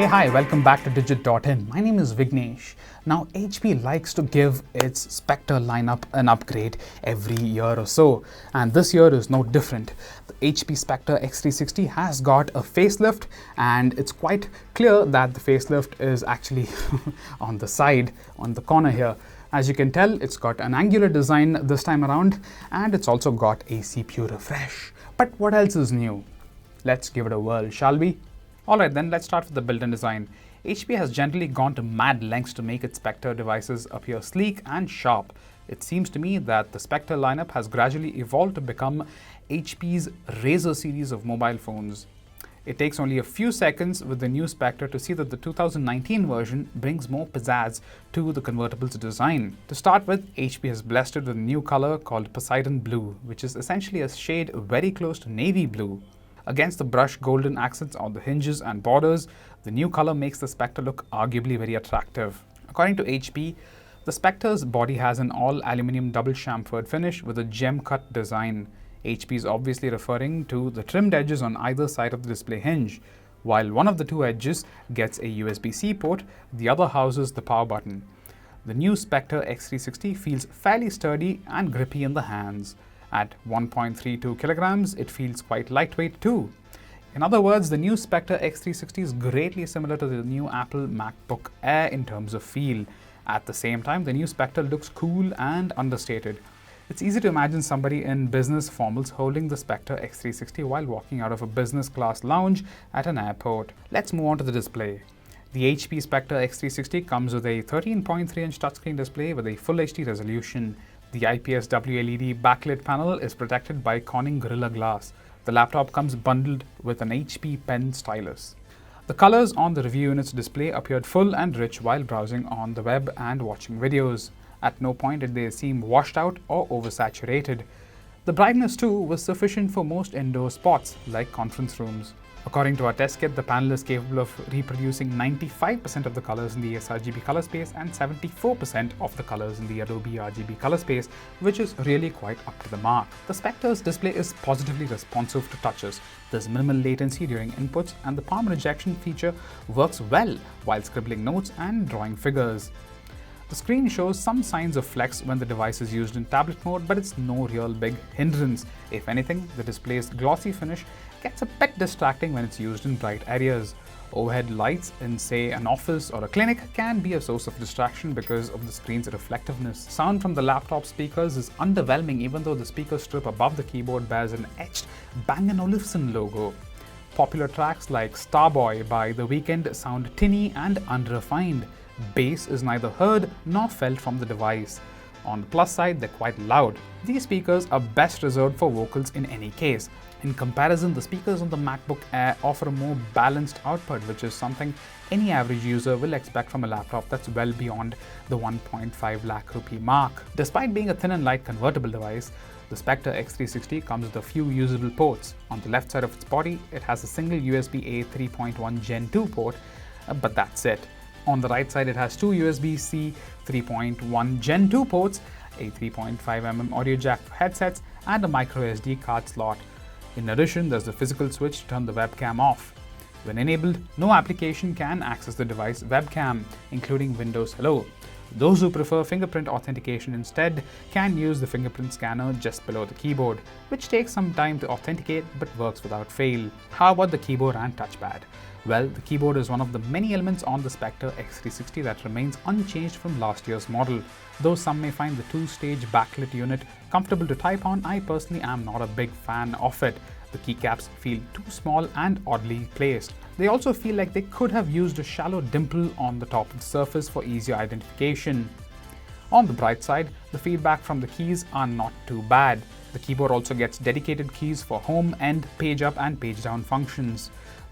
Hey, hi, welcome back to Digit.in. My name is Vignesh. Now, HP likes to give its Spectre lineup an upgrade every year or so, and this year is no different. The HP Spectre X360 has got a facelift, and it's quite clear that the facelift is actually on the side, on the corner here. As you can tell, it's got an angular design this time around, and it's also got a CPU refresh. But what else is new? Let's give it a whirl, shall we? Alright then, let's start with the built-in design. HP has generally gone to mad lengths to make its Spectre devices appear sleek and sharp. It seems to me that the Spectre lineup has gradually evolved to become HP's Razor series of mobile phones. It takes only a few seconds with the new Spectre to see that the 2019 version brings more pizzazz to the convertible's design. To start with, HP has blessed it with a new color called Poseidon Blue, which is essentially a shade very close to navy blue. Against the brushed golden accents on the hinges and borders, the new color makes the Spectre look arguably very attractive. According to HP, the Spectre's body has an all-aluminium double chamfered finish with a gem-cut design. HP is obviously referring to the trimmed edges on either side of the display hinge. While one of the two edges gets a USB-C port, the other houses the power button. The new Spectre X360 feels fairly sturdy and grippy in the hands. At 1.32 kilograms, it feels quite lightweight too. In other words, the new Spectre X360 is greatly similar to the new Apple MacBook Air in terms of feel. At the same time, the new Spectre looks cool and understated. It's easy to imagine somebody in business formals holding the Spectre X360 while walking out of a business class lounge at an airport. Let's move on to the display. The HP Spectre X360 comes with a 13.3-inch touchscreen display with a Full HD resolution. The IPS WLED backlit panel is protected by Corning Gorilla Glass. The laptop comes bundled with an HP pen stylus. The colors on the review unit's display appeared full and rich while browsing on the web and watching videos. At no point did they seem washed out or oversaturated. The brightness too was sufficient for most indoor spots, like conference rooms. According to our test kit, the panel is capable of reproducing 95% of the colors in the sRGB color space and 74% of the colors in the Adobe RGB color space, which is really quite up to the mark. The Spectre's display is positively responsive to touches. There's minimal latency during inputs, and the palm rejection feature works well while scribbling notes and drawing figures. The screen shows some signs of flex when the device is used in tablet mode, but it's no real big hindrance. If anything, the display's glossy finish gets a bit distracting when it's used in bright areas. Overhead lights in, say, an office or a clinic can be a source of distraction because of the screen's reflectiveness. Sound from the laptop speakers is underwhelming, even though the speaker strip above the keyboard bears an etched Bang & Olufsen logo. Popular tracks like Starboy by The Weeknd sound tinny and unrefined. Bass is neither heard nor felt from the device. On the plus side, they're quite loud. These speakers are best reserved for vocals in any case. In comparison, the speakers on the MacBook Air offer a more balanced output, which is something any average user will expect from a laptop that's well beyond the 1.5 lakh rupee mark. Despite being a thin and light convertible device, the Spectre X360 comes with a few usable ports. On the left side of its body, it has a single USB-A 3.1 Gen 2 port, but that's it. On the right side, it has two USB-C 3.1 Gen 2 ports, a 3.5mm audio jack for headsets, and a microSD card slot. In addition, there's the physical switch to turn the webcam off. When enabled, no application can access the device webcam, including Windows Hello. Those who prefer fingerprint authentication instead can use the fingerprint scanner just below the keyboard, which takes some time to authenticate but works without fail. How about the keyboard and touchpad? Well, the keyboard is one of the many elements on the Spectre X360 that remains unchanged from last year's model. Though some may find the two-stage backlit unit comfortable to type on, I personally am not a big fan of it. The keycaps feel too small and oddly placed. They also feel like they could have used a shallow dimple on the top of the surface for easier identification. On the bright side, the feedback from the keys are not too bad. The keyboard also gets dedicated keys for home, end, page up and page down functions.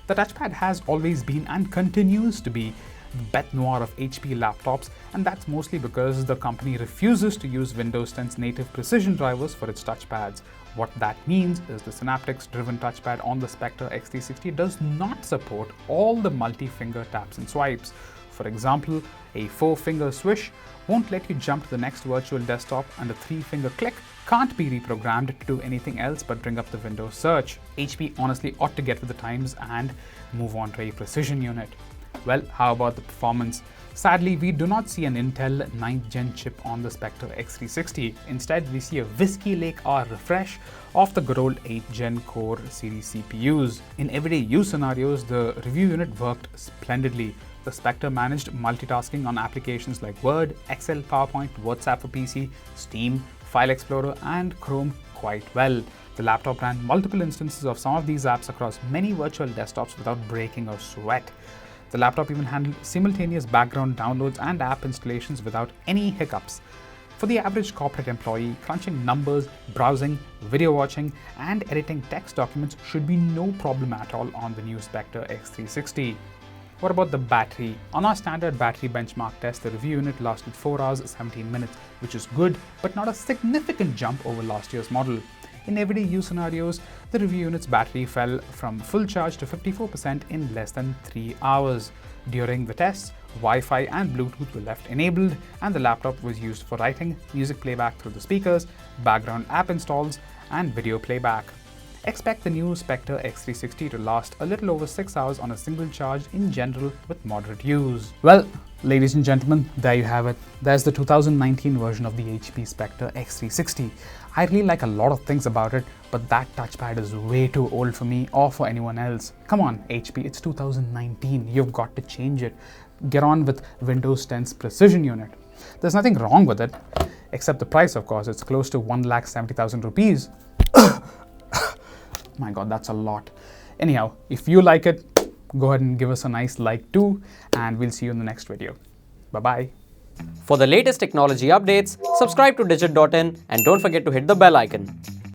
The touchpad has always been and continues to be the bête noire of HP laptops, and that's mostly because the company refuses to use Windows 10's native precision drivers for its touchpads. What that means is the Synaptics-driven touchpad on the Spectre X360 does not support all the multi-finger taps and swipes. For example, a 4-finger swish won't let you jump to the next virtual desktop, and a 3-finger click can't be reprogrammed to do anything else but bring up the Windows search. HP honestly ought to get with the times and move on to a precision unit. Well, how about the performance? Sadly, we do not see an Intel 9th Gen chip on the Spectre X360. Instead, we see a Whiskey Lake R refresh of the good old 8th Gen Core series CPUs. In everyday use scenarios, the review unit worked splendidly. The Spectre managed multitasking on applications like Word, Excel, PowerPoint, WhatsApp for PC, Steam, File Explorer, and Chrome quite well. The laptop ran multiple instances of some of these apps across many virtual desktops without breaking or sweat. The laptop even handled simultaneous background downloads and app installations without any hiccups. For the average corporate employee, crunching numbers, browsing, video watching, and editing text documents should be no problem at all on the new Spectre X360. What about the battery? On our standard battery benchmark test, the review unit lasted 4 hours 17 minutes, which is good, but not a significant jump over last year's model. In everyday use scenarios, the review unit's battery fell from full charge to 54% in less than 3 hours. During the tests, Wi-Fi and Bluetooth were left enabled, and the laptop was used for writing, music playback through the speakers, background app installs, and video playback. Expect the new Spectre X360 to last a little over 6 hours on a single charge in general with moderate use. Well, ladies and gentlemen, there you have it. There's the 2019 version of the HP Spectre X360. I really like a lot of things about it, but that touchpad is way too old for me or for anyone else. Come on, HP, it's 2019. You've got to change it. Get on with Windows 10's Precision unit. There's nothing wrong with it, except the price, of course. It's close to 1,70,000 rupees. My God, that's a lot. Anyhow, if you like it, go ahead and give us a nice like too, and we'll see you in the next video. Bye-bye. For the latest technology updates, subscribe to Digit.in and don't forget to hit the bell icon.